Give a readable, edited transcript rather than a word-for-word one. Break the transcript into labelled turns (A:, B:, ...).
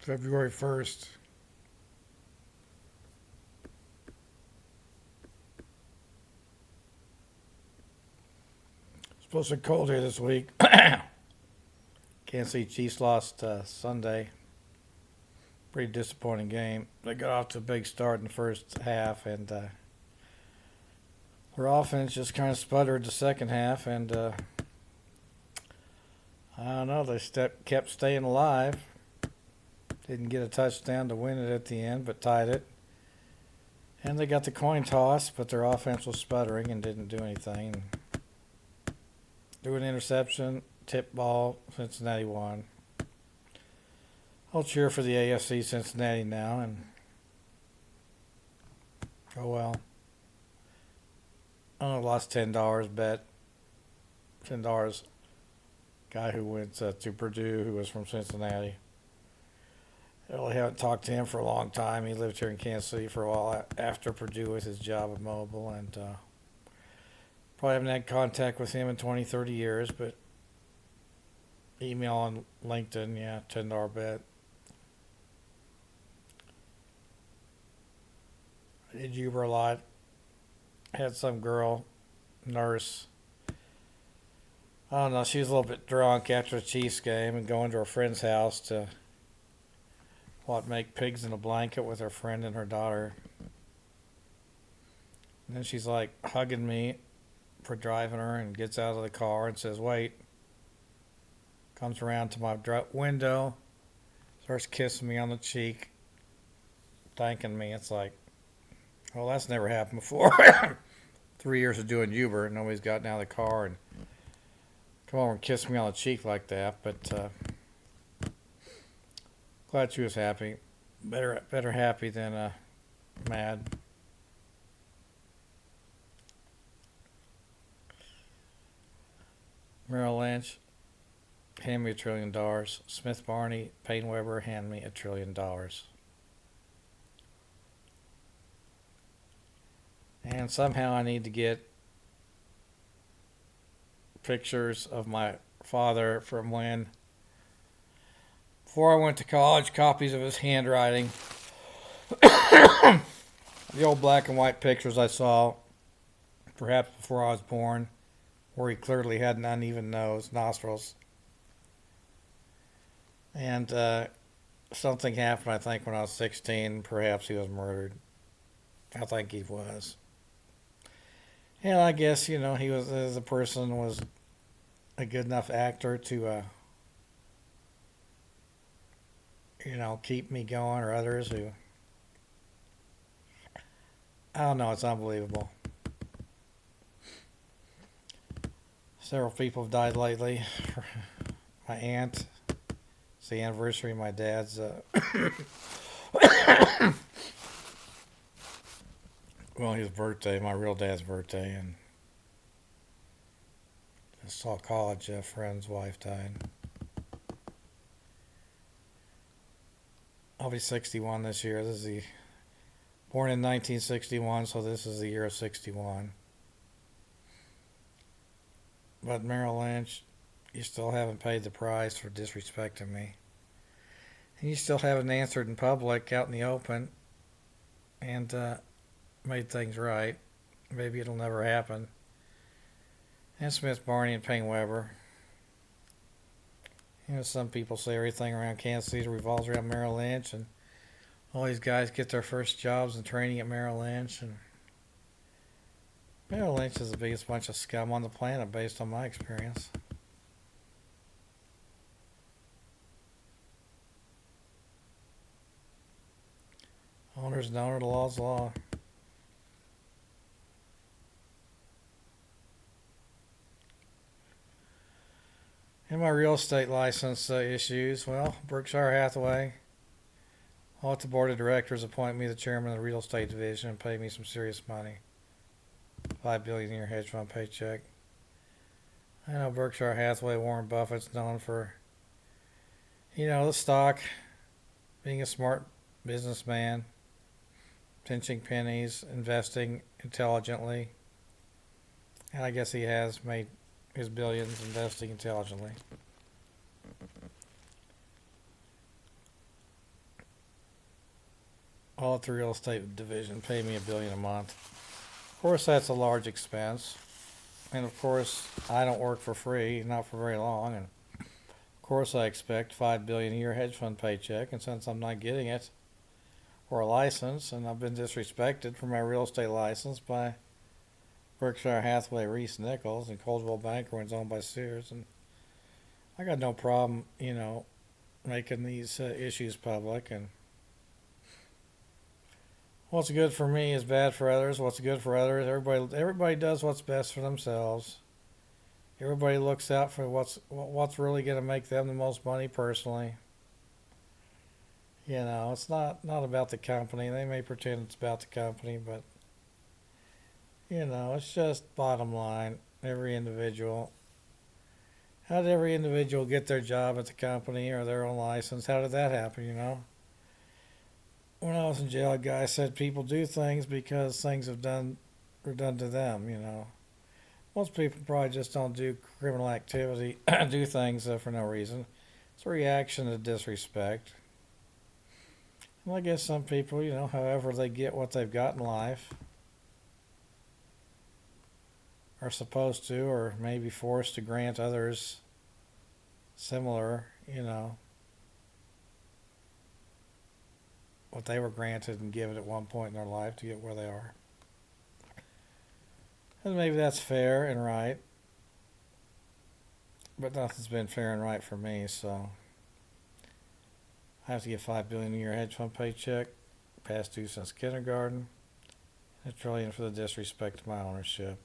A: February 1st. Supposed to be cold here this week. Can't see Chiefs lost Sunday. Pretty disappointing game. They got off to a big start in the first half, and their offense just kind of sputtered the second half, and I don't know. They kept staying alive. Didn't get a touchdown to win it at the end, but tied it. And they got the coin toss, but their offense was sputtering and didn't do anything. Threw an interception, tip ball, Cincinnati won. I'll cheer for the AFC Cincinnati now, and oh well. I lost $10 bet. $10. Guy who went to Purdue, who was from Cincinnati. I really haven't talked to him for a long time. He lived here in Kansas City for a while after Purdue with his job at Mobile, and probably haven't had contact with him in 20, 30 years, but email on LinkedIn, yeah, $10 bet. I did Uber a lot. Had some girl, nurse. I don't know, she was a little bit drunk after the Chiefs game and going to her friend's house to, make pigs in a blanket with her friend and her daughter. And then she's like hugging me for driving her and gets out of the car and says, wait. Comes around to my window, starts kissing me on the cheek, thanking me. It's like, well, that's never happened before. 3 years of doing Uber, and nobody's gotten out of the car and come over and kiss me on the cheek like that. But glad she was happy. Better happy than mad. Merrill Lynch, hand me $1 trillion. Smith Barney, Payne Weber, hand me $1 trillion. And somehow I need to get pictures of my father from when, before I went to college, copies of his handwriting. The old black and white pictures I saw, perhaps before I was born, where he clearly had an uneven nose, nostrils. And something happened, I think, when I was 16. Perhaps he was murdered. I think he was. And I guess, he was, as a person, was a good enough actor to, keep me going, or others who, I don't know, it's unbelievable. Several people have died lately. My aunt, it's the anniversary of my dad's, well, his birthday, my real dad's birthday, and I saw a college friend's wife died. I'll be 61 this year. Born in 1961, so this is the year of 61. But Merrill Lynch, you still haven't paid the price for disrespecting me. And you still haven't answered in public, out in the open, and made things right. Maybe it'll never happen. And Smith Barney and Payne Weber. Some people say everything around Kansas City revolves around Merrill Lynch, and all these guys get their first jobs and training at Merrill Lynch. And Merrill Lynch is the biggest bunch of scum on the planet, based on my experience. Owner's an owner, the law's law. And my real estate license issues, well, Berkshire Hathaway. I'll let the board of directors appoint me the chairman of the real estate division and pay me some serious money. $5 billion a year hedge fund paycheck. I know Berkshire Hathaway, Warren Buffett's known for, the stock, being a smart businessman, pinching pennies, investing intelligently. And I guess he has made his billions investing intelligently. all at the real estate division pay me $1 billion a month. Of course, that's a large expense. And of course, I don't work for free, not for very long. And of course, I expect $5 billion a year hedge fund paycheck. And since I'm not getting it, or a license, and I've been disrespected for my real estate license by Berkshire Hathaway, Reese Nichols, and Coldwell Banker, when it's owned by Sears, and I got no problem, making these issues public. And what's good for me is bad for others. What's good for others, everybody does what's best for themselves. Everybody looks out for what's really going to make them the most money personally. It's not about the company. They may pretend it's about the company, but it's just bottom line. Every individual. How did every individual get their job at the company or their own license? How did that happen? When I was in jail, a guy said people do things because things were done to them. Most people probably just don't do criminal activity, do things for no reason. It's a reaction to disrespect. Well, I guess some people, however they get what they've got in life, are supposed to, or maybe forced to grant others similar, what they were granted and given at one point in their life to get where they are. And maybe that's fair and right, but nothing's been fair and right for me, so I have to get $5 billion a year hedge fund paycheck, past due since kindergarten, $1 trillion for the disrespect of my ownership.